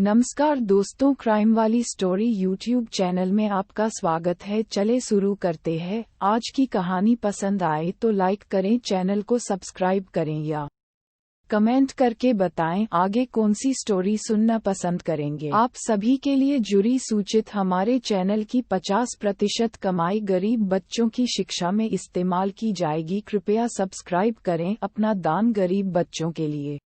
नमस्कार दोस्तों, क्राइम वाली स्टोरी यूट्यूब चैनल में आपका स्वागत है। चले शुरू करते हैं। आज की कहानी पसंद आए तो लाइक करें, चैनल को सब्सक्राइब करें या कमेंट करके बताएं आगे कौन सी स्टोरी सुनना पसंद करेंगे। आप सभी के लिए जुड़ी सूचित, हमारे चैनल की 50% कमाई गरीब बच्चों की शिक्षा में इस्तेमाल की जाएगी। कृपया सब्सक्राइब करें, अपना दान गरीब बच्चों के लिए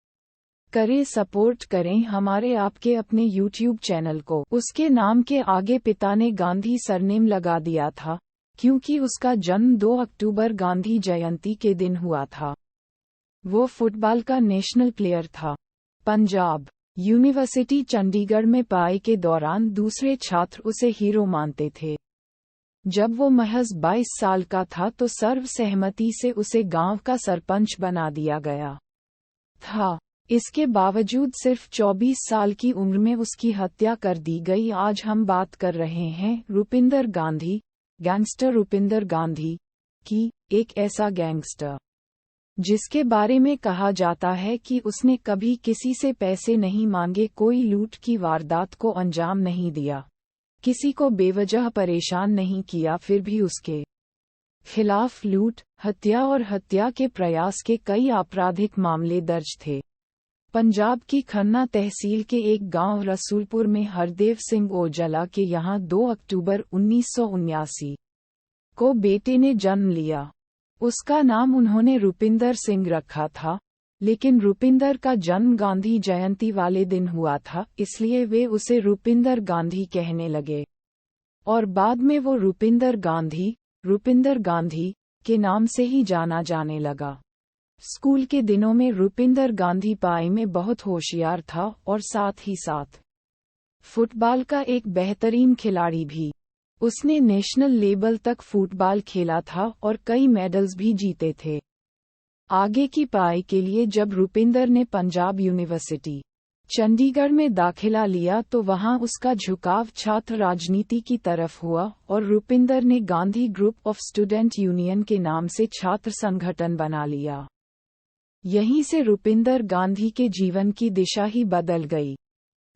करें, सपोर्ट करें हमारे आपके अपने यूट्यूब चैनल को। उसके नाम के आगे पिता ने गांधी सरनेम लगा दिया था क्योंकि उसका जन्म 2 अक्टूबर गांधी जयंती के दिन हुआ था। वो फुटबॉल का नेशनल प्लेयर था। पंजाब यूनिवर्सिटी चंडीगढ़ में पढ़ाई के दौरान दूसरे छात्र उसे हीरो मानते थे। जब वो महज 22 साल का था तो सर्वसहमति से उसे गांव का सरपंच बना दिया गया था। इसके बावजूद सिर्फ 24 साल की उम्र में उसकी हत्या कर दी गई। आज हम बात कर रहे हैं रुपिंदर गांधी, गैंगस्टर रुपिंदर गांधी की। एक ऐसा गैंगस्टर जिसके बारे में कहा जाता है कि उसने कभी किसी से पैसे नहीं मांगे, कोई लूट की वारदात को अंजाम नहीं दिया, किसी को बेवजह परेशान नहीं किया। फिर भी उसके खिलाफ लूट, हत्या और हत्या के प्रयास के कई आपराधिक मामले दर्ज थे। पंजाब की खन्ना तहसील के एक गांव रसूलपुर में हरदेव सिंह ओजला के यहाँ 2 अक्टूबर 1979 को बेटे ने जन्म लिया। उसका नाम उन्होंने रुपिंदर सिंह रखा था, लेकिन रुपिंदर का जन्म गांधी जयंती वाले दिन हुआ था, इसलिए वे उसे रुपिंदर गांधी कहने लगे और बाद में वो रुपिंदर गांधी के नाम से ही जाना जाने लगा। स्कूल के दिनों में रुपिंदर गांधी पढ़ाई में बहुत होशियार था और साथ ही साथ फुटबॉल का एक बेहतरीन खिलाड़ी भी। उसने नेशनल लेवल तक फुटबॉल खेला था और कई मेडल्स भी जीते थे। आगे की पढ़ाई के लिए जब रुपिंदर ने पंजाब यूनिवर्सिटी चंडीगढ़ में दाखिला लिया तो वहां उसका झुकाव छात्र राजनीति की तरफ हुआ और रुपिंदर ने Gandhi group of student union के नाम से छात्र संगठन बना लिया। यहीं से रुपिंदर गांधी के जीवन की दिशा ही बदल गई।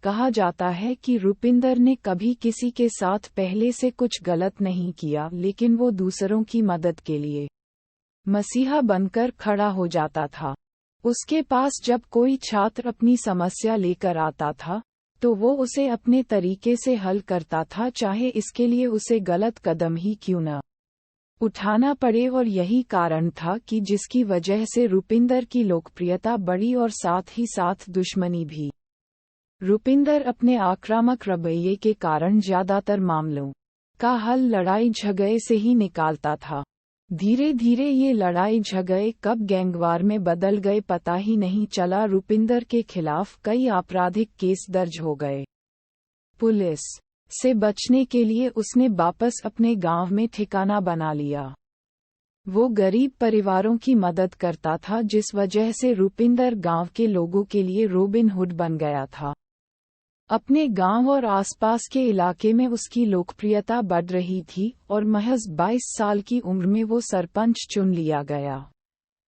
कहा जाता है कि रुपिंदर ने कभी किसी के साथ पहले से कुछ गलत नहीं किया, लेकिन वो दूसरों की मदद के लिए मसीहा बनकर खड़ा हो जाता था। उसके पास जब कोई छात्र अपनी समस्या लेकर आता था तो वो उसे अपने तरीके से हल करता था, चाहे इसके लिए उसे गलत कदम ही क्यों न उठाना पड़े। और यही कारण था कि जिसकी वजह से रुपिंदर की लोकप्रियता बढ़ी और साथ ही साथ दुश्मनी भी। रुपिंदर अपने आक्रामक रवैये के कारण ज्यादातर मामलों का हल लड़ाई झगड़े से ही निकालता था। धीरे धीरे ये लड़ाई झगड़े कब गैंगवार में बदल गए पता ही नहीं चला। रुपिंदर के खिलाफ कई आपराधिक केस दर्ज हो गए। पुलिस से बचने के लिए उसने वापस अपने गांव में ठिकाना बना लिया। वो गरीब परिवारों की मदद करता था, जिस वजह से रुपिंदर गांव के लोगों के लिए रॉबिन हुड बन गया था। अपने गांव और आसपास के इलाके में उसकी लोकप्रियता बढ़ रही थी और महज 22 साल की उम्र में वो सरपंच चुन लिया गया।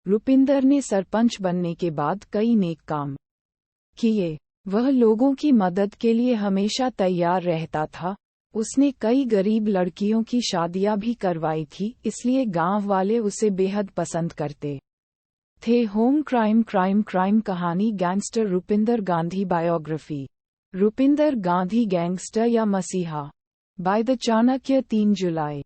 रुपिंदर ने सरपंच बनने के बाद कई नेक काम किए। वह लोगों की मदद के लिए हमेशा तैयार रहता था। उसने कई गरीब लड़कियों की शादियां भी करवाई थी, इसलिए गांव वाले उसे बेहद पसंद करते थे। होम क्राइम कहानी gangster Rupinder Gandhi biography. Rupinder Gandhi gangster या मसीहा बाय द चाणक्य 3 जुलाई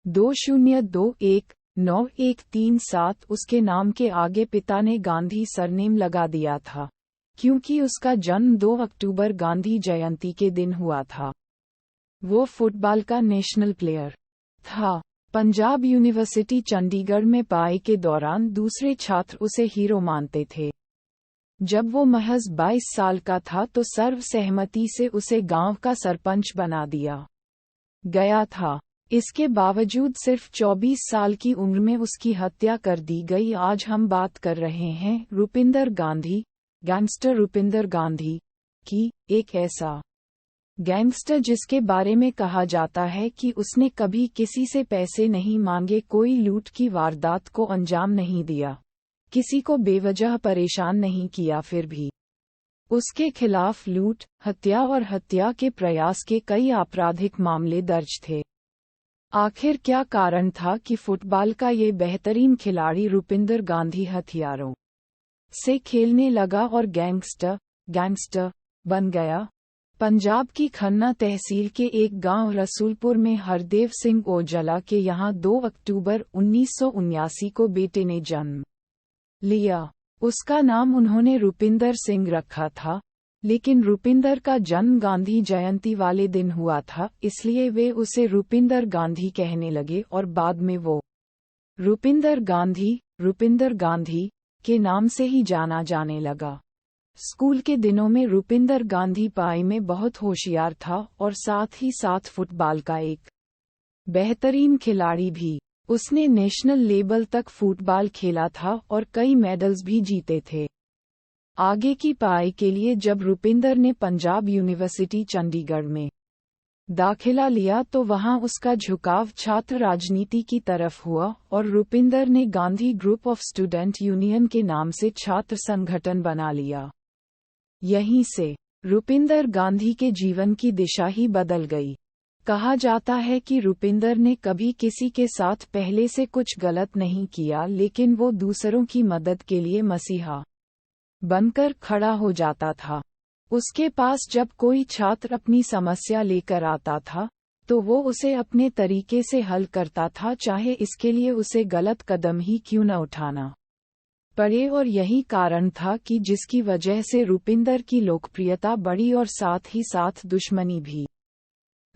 20219137। उसके नाम के आगे पिता ने गांधी सरनेम लगा दिया था क्योंकि उसका जन्म 2 अक्टूबर गांधी जयंती के दिन हुआ था। वो फुटबॉल का नेशनल प्लेयर था। पंजाब यूनिवर्सिटी चंडीगढ़ में पढ़ाई के दौरान दूसरे छात्र उसे हीरो मानते थे। जब वो महज 22 साल का था तो सर्वसहमति से उसे गांव का सरपंच बना दिया गया था। इसके बावजूद सिर्फ 24 साल की उम्र में उसकी हत्या कर दी गई। आज हम बात कर रहे हैं रुपिंदर गांधी, गैंगस्टर रुपिंदर गांधी की। एक ऐसा गैंगस्टर जिसके बारे में कहा जाता है कि उसने कभी किसी से पैसे नहीं मांगे, कोई लूट की वारदात को अंजाम नहीं दिया, किसी को बेवजह परेशान नहीं किया। फिर भी उसके खिलाफ लूट, हत्या और हत्या के प्रयास के कई आपराधिक मामले दर्ज थे। आखिर क्या कारण था कि फुटबॉल का ये बेहतरीन खिलाड़ी रुपिंदर गांधी हथियारों से खेलने लगा और गैंगस्टर बन गया? पंजाब की खन्ना तहसील के एक गांव रसूलपुर में हरदेव सिंह ओजला के यहां 2 अक्टूबर 1979 को बेटे ने जन्म लिया। उसका नाम उन्होंने रुपिंदर सिंह रखा था, लेकिन रुपिंदर का जन्म गांधी जयंती वाले दिन हुआ था, इसलिए वे उसे रुपिंदर गांधी कहने लगे और बाद में वो रुपिंदर गांधी के नाम से ही जाना जाने लगा। स्कूल के दिनों में रुपिंदर गांधी पढ़ाई में बहुत होशियार था और साथ ही साथ फुटबॉल का एक बेहतरीन खिलाड़ी भी। उसने नेशनल लेवल तक फुटबॉल खेला था और कई मेडल्स भी जीते थे। आगे की पढ़ाई के लिए जब रुपिंदर ने पंजाब यूनिवर्सिटी चंडीगढ़ में दाखिला लिया तो वहां उसका झुकाव छात्र राजनीति की तरफ हुआ और रुपिंदर ने Gandhi group of student union के नाम से छात्र संगठन बना लिया। यहीं से रुपिंदर गांधी के जीवन की दिशा ही बदल गई। कहा जाता है कि रुपिंदर ने कभी किसी के साथ पहले से कुछ गलत नहीं किया, लेकिन वो दूसरों की मदद के लिए मसीहा बनकर खड़ा हो जाता था। उसके पास जब कोई छात्र अपनी समस्या लेकर आता था, तो वो उसे अपने तरीके से हल करता था, चाहे इसके लिए उसे गलत कदम ही क्यों न उठाना पड़े। और यही कारण था कि जिसकी वजह से रुपिंदर की लोकप्रियता बढ़ी और साथ ही साथ दुश्मनी भी।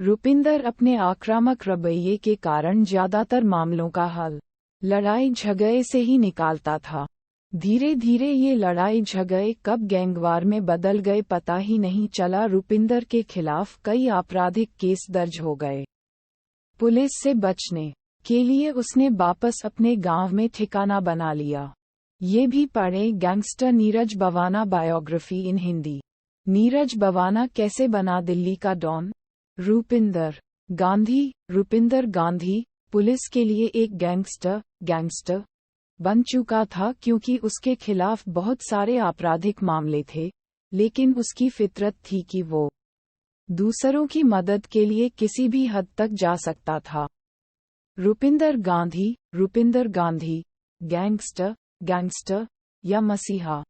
रुपिंदर अपने आक्रामक रवैये के कारण ज्यादातर मामलों का हल लड़ाई झगड़े से ही निकालता था। धीरे धीरे ये लड़ाई झगड़े कब गैंगवार में बदल गए पता ही नहीं चला। रुपिंदर के खिलाफ कई आपराधिक केस दर्ज हो गए। पुलिस से बचने के लिए उसने वापस अपने गांव में ठिकाना बना लिया। ये भी पढ़े गैंगस्टर नीरज बवाना बायोग्राफी इन हिंदी। नीरज बवाना कैसे बना दिल्ली का डॉन? रुपिंदर गांधी पुलिस के लिए एक गैंगस्टर बन चुका था, क्योंकि उसके खिलाफ बहुत सारे आपराधिक मामले थे, लेकिन उसकी फितरत थी कि वो दूसरों की मदद के लिए किसी भी हद तक जा सकता था। रुपिंदर गांधी गैंगस्टर या मसीहा,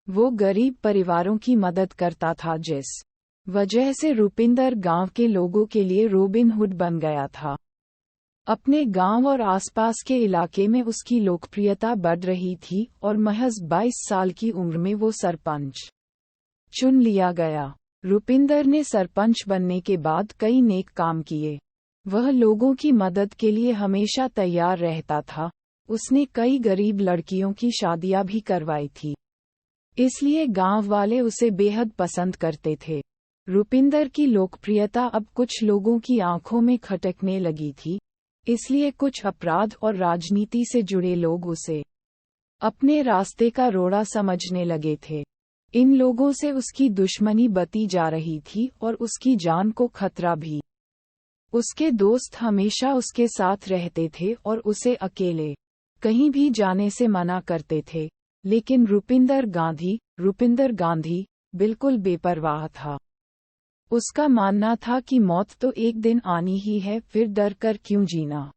वो गरीब परिवारों की मदद करता था, जिस वजह से रुपिंदर गांव के लोगों के लिए रॉबिन हुड बन गया था। अपने गांव और आसपास के इलाके में उसकी लोकप्रियता बढ़ रही थी और महज 22 साल की उम्र में वो सरपंच चुन लिया गया। रुपिंदर ने सरपंच बनने के बाद कई नेक काम किए। वह लोगों की मदद के लिए हमेशा तैयार रहता था। उसने कई गरीब लड़कियों की शादियां भी करवाई थी, इसलिए गांव वाले उसे बेहद पसंद करते थे। रुपिंदर की लोकप्रियता अब कुछ लोगों की आंखों में खटकने लगी थी, इसलिए कुछ अपराध और राजनीति से जुड़े लोग उसे अपने रास्ते का रोड़ा समझने लगे थे। इन लोगों से उसकी दुश्मनी बढ़ती जा रही थी और उसकी जान को खतरा भी। उसके दोस्त हमेशा उसके साथ रहते थे और उसे अकेले कहीं भी जाने से मना करते थे, लेकिन रुपिंदर गांधी बिल्कुल बेपरवाह था। उसका मानना था कि मौत तो एक दिन आनी ही है, फिर डर कर क्यों जीना।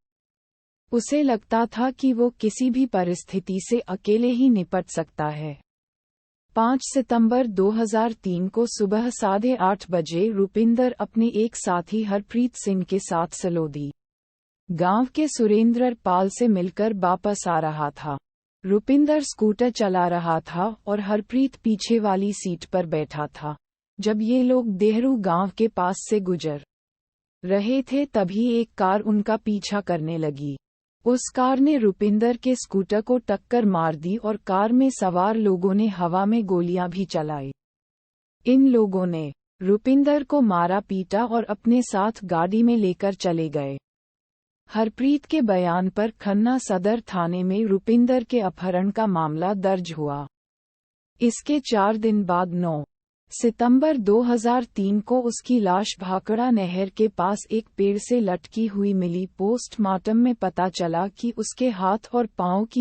उसे लगता था कि वो किसी भी परिस्थिति से अकेले ही निपट सकता है। 5 सितंबर 2003 को सुबह 8:30 बजे रुपिंदर अपने एक साथी हरप्रीत सिंह के साथ सलोदी गांव के सुरेंद्र पाल से मिलकर वापस आ रहा था। रुपिंदर स्कूटर चला रहा था और हरप्रीत पीछे वाली सीट पर बैठा था। जब ये लोग देहरू गांव के पास से गुजर रहे थे, तभी एक कार उनका पीछा करने लगी। उस कार ने रुपिंदर के स्कूटर को टक्कर मार दी और कार में सवार लोगों ने हवा में गोलियां भी चलाई। इन लोगों ने रुपिंदर को मारा पीटा और अपने साथ गाड़ी में लेकर चले गए। हरप्रीत के बयान पर खन्ना सदर थाने में रुपिंदर के अपहरण का मामला दर्ज हुआ। इसके 4 दिन बाद 9 सितंबर 2003 को उसकी लाश भाखड़ा नहर के पास एक पेड़ से लटकी हुई मिली। पोस्टमार्टम में पता चला कि उसके हाथ और पांव की